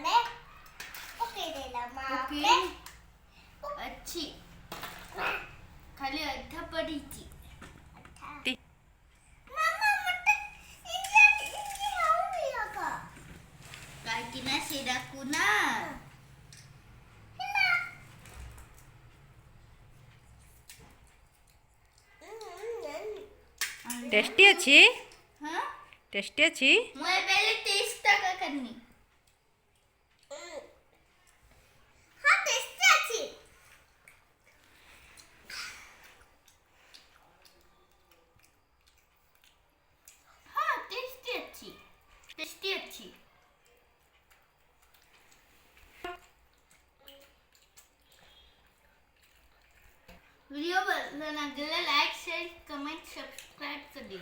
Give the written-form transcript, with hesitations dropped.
okay अच्छी खाली अर्धा पडीची काय की ना शेडाकू ना टेस्टी अच्छी हाँ टेस्टी अच्छी मैं पहले टेस्ट तक करनी हाँ टेस्टी अच्छी वीडियो बनाना लाइक शेयर कमेंट सब्सक्राइब कर दे